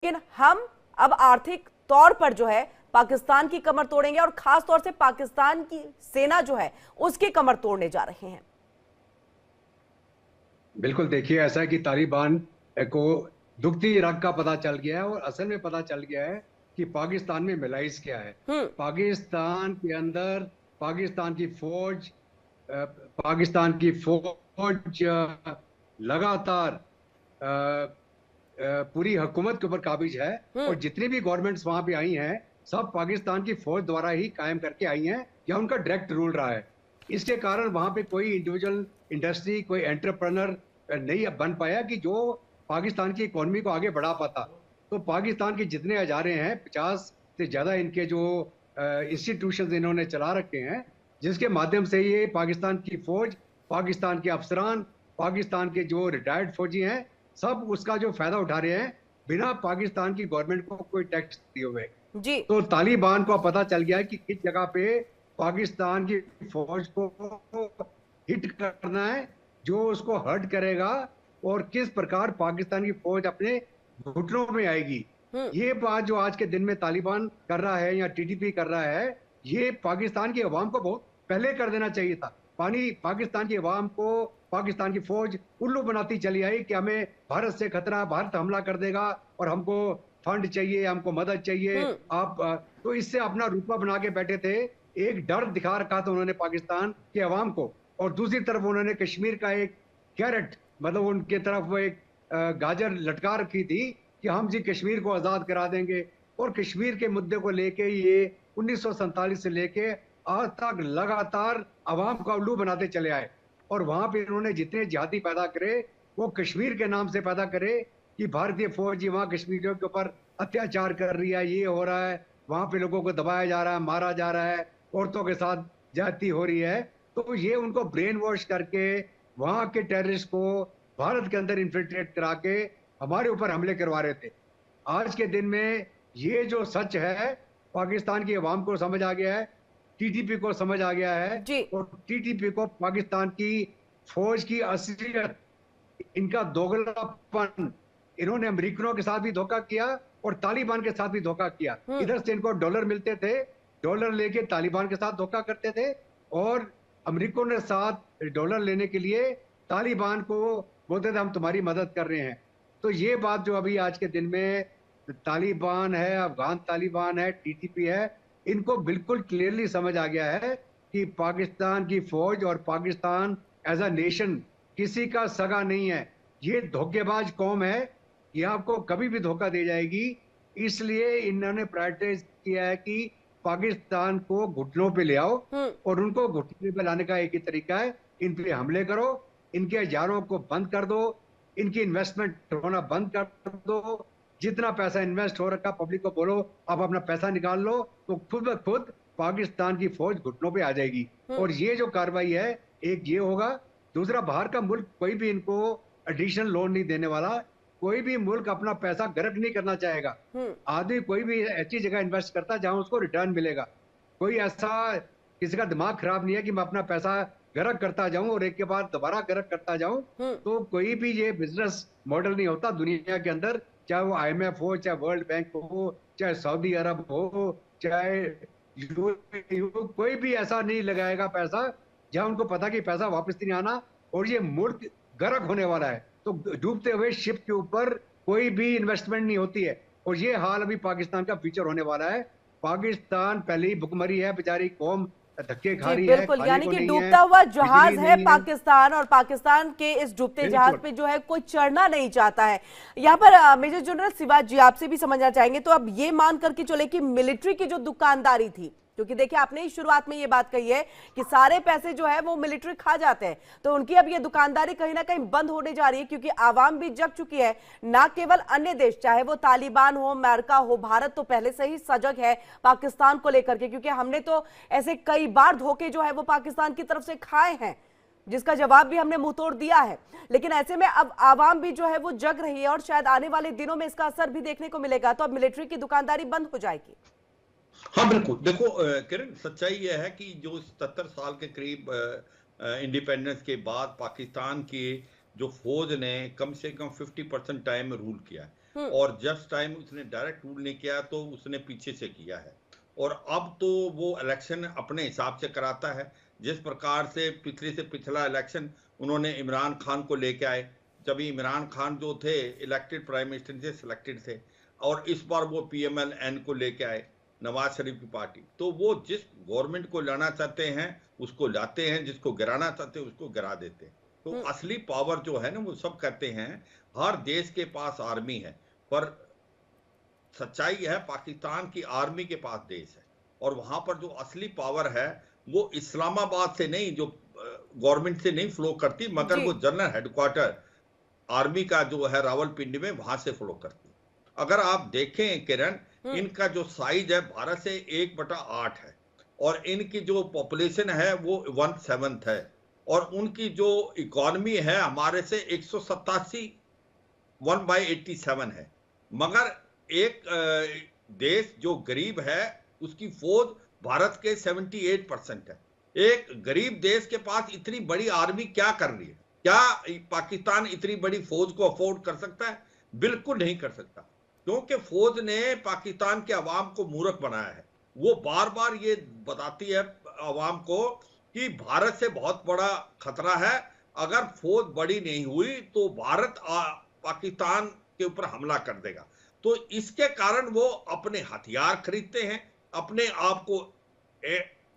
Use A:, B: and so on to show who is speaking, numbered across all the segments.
A: लेकिन हम अब आर्थिक तौर पर जो है पाकिस्तान की कमर तोड़ेंगे और खास तौर से पाकिस्तान की सेना जो है उसकी कमर तोड़ने जा रहे हैं।
B: बिल्कुल, देखिए ऐसा है कि तालिबान को दुखती रग का पता चल गया है और असल में पता चल गया है कि पाकिस्तान में मिलाइस क्या है।
A: हम्म।
B: पाकिस्तान के अंदर पाकिस्तान की फौज पाकिस्तान की फौज लगातार पूरी हुकूमत के ऊपर काबिज है।
A: हम्म।
B: और जितनी भी गवर्नमेंट्स वहां पे आई हैं सब पाकिस्तान की फौज द्वारा ही कायम करके आई हैं या उनका डायरेक्ट रूल रहा है। इसके कारण वहां पे कोई इंडिविजुअल इंडस्ट्री कोई एंटरप्रेनर नहीं बन पाया कि जो पाकिस्तान की इकोनॉमी को आगे बढ़ा पाता। तो पाकिस्तान के जितने हजारे हैं 50 से ज्यादा इनके जो इंस्टीट्यूशन इन्होंने चला रखे हैं जिसके माध्यम से ये पाकिस्तान की फौज, पाकिस्तान के अफसरान, पाकिस्तान के जो रिटायर्ड फौजी हैं सब उसका जो फायदा उठा रहे हैं बिना पाकिस्तान की गवर्नमेंट को कोई टैक्स दिए हुए।
A: जी।
B: तो तालिबान को पता चल गया है कि किस जगह पे पाकिस्तान की फौज को हिट करना है, जो उसको हर्ट करेगा और किस प्रकार पाकिस्तान की फौज अपने घुटनों में आएगी।
A: हम्म।
B: ये बात जो आज के दिन में तालिबान कर रहा है या टीटीपी कर रहा है, ये पाकिस्तान की अवाम को बहुत पहले कर देना चाहिए था। पाकिस्तान की अवाम को पाकिस्तान की फौज उल्लू बनाती चली आई कि हमें भारत से खतरा, भारत हमला कर देगा और हमको फंड चाहिए, हमको मदद चाहिए।
A: हम्म।
B: तो इससे अपना रुतबा बना के बैठे थे। एक डर दिखा रखा था उन्होंने पाकिस्तान के अवाम को। और दूसरी तरफ उन्होंने कश्मीर का एक कैरेट, मतलब उनके तरफ वो एक गाजर लटका रखी थी कि हम जी कश्मीर को आजाद करा देंगे। और कश्मीर के मुद्दे को लेके ये 1947 से लेके आज तक लगातार अवाम का उल्लू बनाते चले आए। और वहां पे इन्होंने जितने जिहादी पैदा करे वो कश्मीर के नाम से पैदा करे कि भारतीय फौज वहां कश्मीरियों के ऊपर अत्याचार कर रही है, ये हो रहा है, वहां पे लोगों को दबाया जा रहा है, मारा जा रहा है, औरतों के साथ ज्यादती हो रही है। तो ये उनको ब्रेन वॉश करके वहां के टेररिस्ट को भारत के अंदर इन्फिल्ट्रेट करा के हमारे ऊपर हमले करवा रहे थे। आज के दिन में ये जो सच है पाकिस्तान की अवाम को समझ आ गया है, टीटीपी को समझ आ गया है।
A: जी।
B: और टीटीपी को पाकिस्तान की फौज की असलियत, इनका दोगलापन, इन्होंने अमेरिकनों के साथ भी धोखा किया और तालिबान के साथ भी धोखा किया।
A: हम्म।
B: इधर से इनको डॉलर मिलते थे, डॉलर लेके तालिबान के साथ धोखा करते थे और अमेरिकनों के साथ डॉलर लेने के लिए तालिबान को बोलते थे हम तुम्हारी मदद कर रहे हैं। तो ये बात जो अभी आज के दिन में तालिबान है, अफगान तालिबान है, टीटीपी है, इनको बिल्कुल क्लियरली समझ आ गया है कि पाकिस्तान की फौज और पाकिस्तान एज अ नेशन किसी का सगा नहीं है। ये धोखेबाज कौम है, ये आपको कभी भी धोखा दे जाएगी। इसलिए इन्होंने प्रायोरिटाइज किया है कि पाकिस्तान को घुटनों पे ले आओ।
A: हम्म।
B: और उनको घुटने पे लाने का एक ही तरीका है, इन पे हमले करो, इनके हजारों को बंद कर दो, इनकी इन्वेस्टमेंट होना बंद कर दो। जितना पैसा इन्वेस्ट हो रखा पब्लिक को बोलो आप अपना पैसा निकाल लो, तो खुद ब खुद पाकिस्तान की फौज घुटनों पे आ जाएगी।
A: हम्म।
B: और ये जो कार्रवाई है, एक ये होगा, दूसरा बाहर का मुल्क कोई भी इनको एडिशनल लोन नहीं देने वाला। कोई भी मुल्क अपना पैसा गर्क नहीं करना चाहेगा।
A: हम्म।
B: आदमी कोई भी ऐसी जगह इन्वेस्ट करता है जहां उसको रिटर्न मिलेगा। कोई ऐसा किसी का दिमाग खराब नहीं है कि मैं अपना पैसा गर्क करता जाऊं और एक के बाद दोबारा गर्क करता जाऊं।
A: हम्म।
B: तो कोई भी ये बिजनेस मॉडल नहीं होता दुनिया के अंदर, चाहे वो आईएमएफ हो, चाहे वर्ल्ड बैंक हो, चाहे सऊदी अरब हो, चाहे कोई भी ऐसा नहीं लगाएगा पैसा जहां उनको पता कि पैसा वापस नहीं आना और ये मुल्क गर्क होने वाला है। तो डूबते हुए शिप के ऊपर कोई भी इन्वेस्टमेंट नहीं होती है। और ये हाल अभी पाकिस्तान का फ्यूचर होने वाला है। पाकिस्तान पहले ही भुखमरी है, बेचारी कौम धक्के खा
A: जी
B: रही है,
A: बिल्कुल,
B: खाने
A: यानी
B: को
A: कि
B: नहीं है,
A: डूबता हुआ
B: बिजली
A: जहाज है
B: नहीं है।
A: पाकिस्तान और पाकिस्तान के इस डूबते जहाज
B: बिल्कुल।
A: पे जो है कोई चढ़ना नहीं चाहता है। यहाँ पर मेजर जनरल शिवाजी जी आपसे भी समझना चाहेंगे, तो अब ये मान करके चले कि मिलिट्री की जो दुकानदारी थी, क्योंकि देखिए आपने ही शुरुआत में ये बात कही है कि सारे पैसे जो है वो मिलिट्री खा जाते हैं, तो उनकी अब ये दुकानदारी कहीं ना कहीं बंद होने जा रही है, क्योंकि आवाम भी जग चुकी है। ना केवल अन्य देश, चाहे वो तालिबान हो, अमेरिका हो, भारत तो पहले से ही सजग है पाकिस्तान को लेकर के, क्योंकि हमने तो ऐसे कई बार धोखे जो है वो पाकिस्तान की तरफ से खाए हैं, जिसका जवाब भी हमने मुंह तोड़ दिया है। लेकिन ऐसे में अब आवाम भी जो है वो जग रही है और शायद आने वाले दिनों में इसका असर भी देखने को मिलेगा, तो अब मिलिट्री की दुकानदारी बंद हो जाएगी।
C: हाँ बिल्कुल, देखो किरण, सच्चाई यह है कि जो 77 साल के करीब इंडिपेंडेंस के बाद पाकिस्तान की जो फौज ने कम से कम 50% टाइम रूल किया है। और जस्ट टाइम उसने डायरेक्ट रूल नहीं किया तो उसने पीछे से किया है। और अब तो वो इलेक्शन अपने हिसाब से कराता है। जिस प्रकार से पिछला इलेक्शन उन्होंने इमरान खान को लेके आए, जब इमरान खान जो थे इलेक्टेड प्राइम मिनिस्टर से सिलेक्टेड थे, और इस बार वो PMLN को लेके आए, नवाज शरीफ की पार्टी। तो वो जिस गवर्नमेंट को लाना चाहते हैं उसको लाते हैं, जिसको गिराना चाहते हैं उसको गिरा देते हैं। तो असली पावर जो है ना, वो सब कहते हैं हर देश के पास आर्मी है, पर सच्चाई है पाकिस्तान की आर्मी के पास देश है, और वहां पर जो असली पावर है वो इस्लामाबाद से नहीं, जो गवर्नमेंट से नहीं फ्लो करती, मगर वो जनरल हेडक्वार्टर आर्मी का जो है रावलपिंडी में, वहां से फ्लो करती। अगर आप देखें किरण, इनका जो साइज है भारत से 1/8 है, और इनकी जो पॉपुलेशन है वो 1/7 है, और उनकी जो इकोनॉमी है हमारे से 187 1/87 है। मगर एक देश जो गरीब है उसकी फौज भारत के 78% है। एक गरीब देश के पास इतनी बड़ी आर्मी क्या कर रही है? क्या पाकिस्तान इतनी बड़ी फौज को अफोर्ड कर सकता है? बिल्कुल नहीं कर सकता, क्योंकि फौज ने पाकिस्तान के अवाम को मूर्ख बनाया है। वो बार बार ये बताती है अवाम को कि भारत से बहुत बड़ा खतरा है, अगर फौज बड़ी नहीं हुई तो भारत पाकिस्तान के ऊपर हमला कर देगा। तो इसके कारण वो अपने हथियार खरीदते हैं, अपने आप को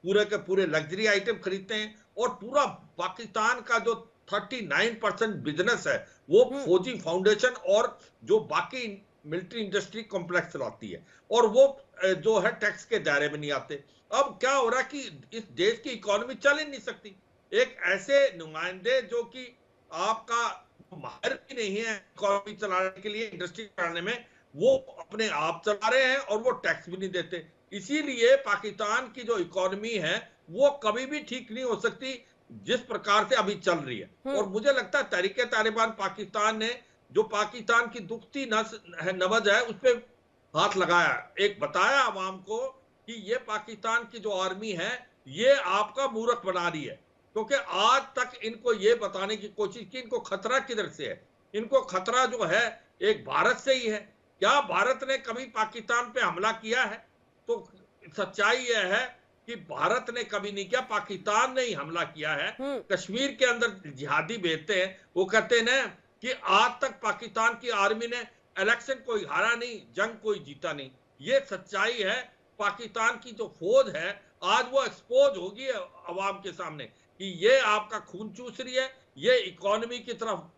C: पूरे के पूरे लग्जरी आइटम खरीदते हैं, और पूरा पाकिस्तान का जो 39% बिजनेस है वो फौजी फाउंडेशन और जो बाकी मिलिट्री इंडस्ट्री कॉम्प्लेक्स चलाती है, और वो जो है टैक्स के दायरे में नहीं आते। अब क्या हो रहा है कि इस देश की इकोनॉमी चल ही नहीं सकती। एक ऐसे नुमाइंदे जो कि आपका माहिर भी नहीं है इकोनॉमी चलाने के लिए, इंडस्ट्री चलाने में, वो अपने आप चला रहे हैं और वो टैक्स भी नहीं देते। इसीलिए पाकिस्तान की जो इकोनॉमी है वो कभी भी ठीक नहीं हो सकती जिस प्रकार से अभी चल रही है। और मुझे लगता है तहरीके तालिबान पाकिस्तान ने जो पाकिस्तान की दुखती नब्ज है उस पर हाथ लगाया, एक बताया आवाम को कि ये पाकिस्तान की जो आर्मी है ये आपका मूर्ख बना रही है, क्योंकि आज तक इनको ये बताने की कोशिश की इनको खतरा किधर से है। इनको खतरा जो है एक भारत से ही है। क्या भारत ने कभी पाकिस्तान पे हमला किया है? तो सच्चाई यह है कि भारत ने कभी नहीं किया, पाकिस्तान ने ही हमला किया है। कश्मीर के अंदर जिहादी भेजते हैं, वो कहते हैं ना कि आज तक पाकिस्तान की आर्मी ने इलेक्शन कोई हारा नहीं, जंग कोई जीता नहीं। ये सच्चाई है। पाकिस्तान की जो फौज है आज वो एक्सपोज होगी अवाम के सामने कि ये आपका खून चूस रही है, ये इकोनॉमी की तरफ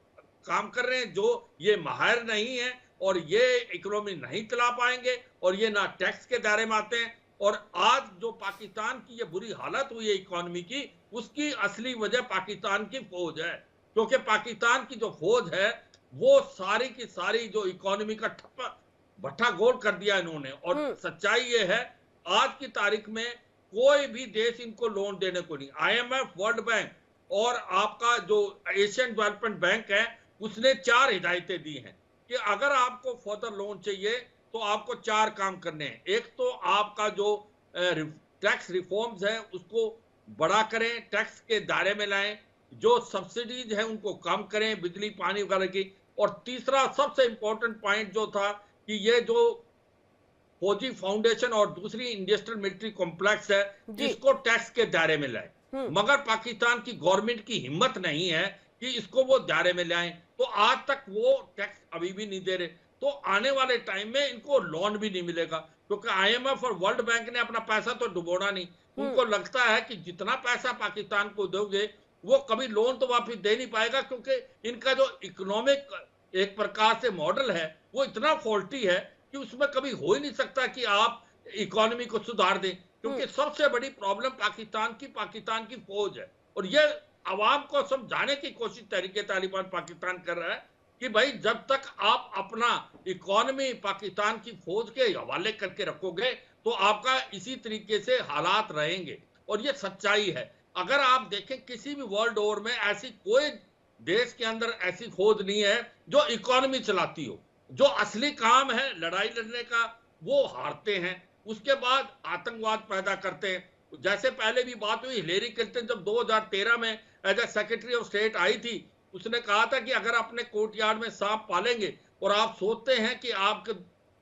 C: काम कर रहे हैं, जो ये माहिर नहीं है और ये इकोनॉमी नहीं चला पाएंगे, और ये ना टैक्स के दायरे में आते हैं। और आज जो पाकिस्तान की ये बुरी हालत हुई है इकोनॉमी की, उसकी असली वजह पाकिस्तान की फौज है, क्योंकि पाकिस्तान की जो फौज है वो सारी की सारी जो इकोनॉमी का ठप्पा भट्ठा गोल कर दिया इन्होंने। और सच्चाई ये है आज की तारीख में कोई भी देश इनको लोन देने को नहीं। IMF, वर्ल्ड बैंक और आपका जो एशियन डेवलपमेंट बैंक है उसने 4 हिदायतें दी हैं कि अगर आपको फर्दर लोन चाहिए तो आपको 4 काम करने हैं। एक तो आपका जो टैक्स रिफॉर्म्स है उसको बड़ा करें, टैक्स के दायरे में लाएं, जो सब्सिडीज है उनको कम करें, बिजली पानी वगैरह की। और तीसरा सबसे इंपॉर्टेंट पॉइंट जो था कि ये जो फौजी फाउंडेशन और दूसरी इंडस्ट्रियल मिलिट्री कॉम्प्लेक्स है इसको टैक्स के दायरे में लाए। मगर पाकिस्तान की गवर्नमेंट की हिम्मत नहीं है कि इसको वो दायरे में लाएं, तो आज तक वो टैक्स अभी भी नहीं दे रहे। तो आने वाले टाइम में इनको लोन भी नहीं मिलेगा, क्योंकि IMF और वर्ल्ड बैंक ने अपना पैसा तो डुबोना नहीं। उनको लगता है कि जितना पैसा पाकिस्तान को दोगे वो कभी लोन तो वापस दे नहीं पाएगा, क्योंकि इनका जो इकोनॉमिक एक प्रकार से मॉडल है वो इतना फॉल्टी है कि उसमें कभी हो ही नहीं सकता कि आप इकोनॉमी को सुधार दें, क्योंकि सबसे बड़ी प्रॉब्लम पाकिस्तान की फौज है। और ये आवाम को समझाने की कोशिश तहरीके तालिबान पाकिस्तान कर रहा है कि भाई जब तक आप अपना इकोनॉमी पाकिस्तान की फौज के हवाले करके रखोगे तो आपका इसी तरीके से हालात रहेंगे। और ये सच्चाई है। अगर आप देखें किसी भी वर्ल्ड ओवर में ऐसी कोई देश के अंदर ऐसी फौज नहीं है जो इकोनॉमी चलाती हो। जो असली काम है लड़ाई लड़ने का वो हारते हैं, उसके बाद आतंकवाद पैदा करते हैं। जैसे पहले भी बात हुई, हिलेरी क्लिंटन जब 2013 में as a secretary of state आई थी, उसने कहा था कि अगर अपने कोर्ट यार्ड में सांप पालेंगे और आप सोचते हैं कि आपके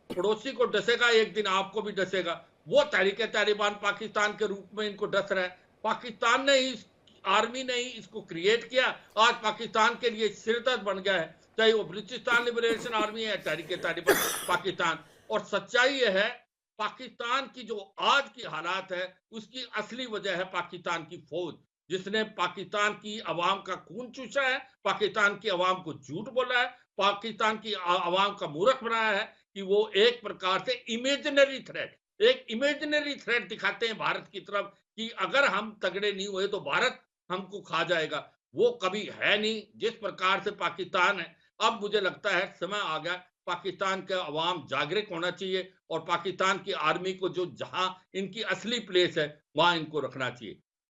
C: पड़ोसी को डसेगा एक दिन आपको भी डसेगा, वो तहरीक तालिबान पाकिस्तान के रूप में इनको डस रहा है। पाकिस्तान ने ही, आर्मी ने ही इसको क्रिएट किया, आज पाकिस्तान के लिए सिरदर्द बन गया है, चाहे वो बलूचिस्तान लिबरेशन आर्मी है, तहरीक तालिबान पाकिस्तान। और सच्चाई यह है, पाकिस्तान की जो आज की हालात है उसकी असली वजह है पाकिस्तान की फौज, जिसने पाकिस्तान की आवाम का खून चूसा है, पाकिस्तान की आवाम को झूठ बोला है, पाकिस्तान की आवाम का मूर्ख बनाया है कि वो एक प्रकार से एक इमेजिनरी थ्रेट दिखाते हैं भारत की तरफ कि अगर हम तगड़े नहीं हुए तो भारत हमको खा जाएगा। वो कभी है नहीं। जिस प्रकार से पाकिस्तान है, अब मुझे लगता है समय आ गया, पाकिस्तान का अवाम जागरूक होना चाहिए और पाकिस्तान की आर्मी को जो जहां इनकी असली प्लेस है वहां इनको रखना चाहिए।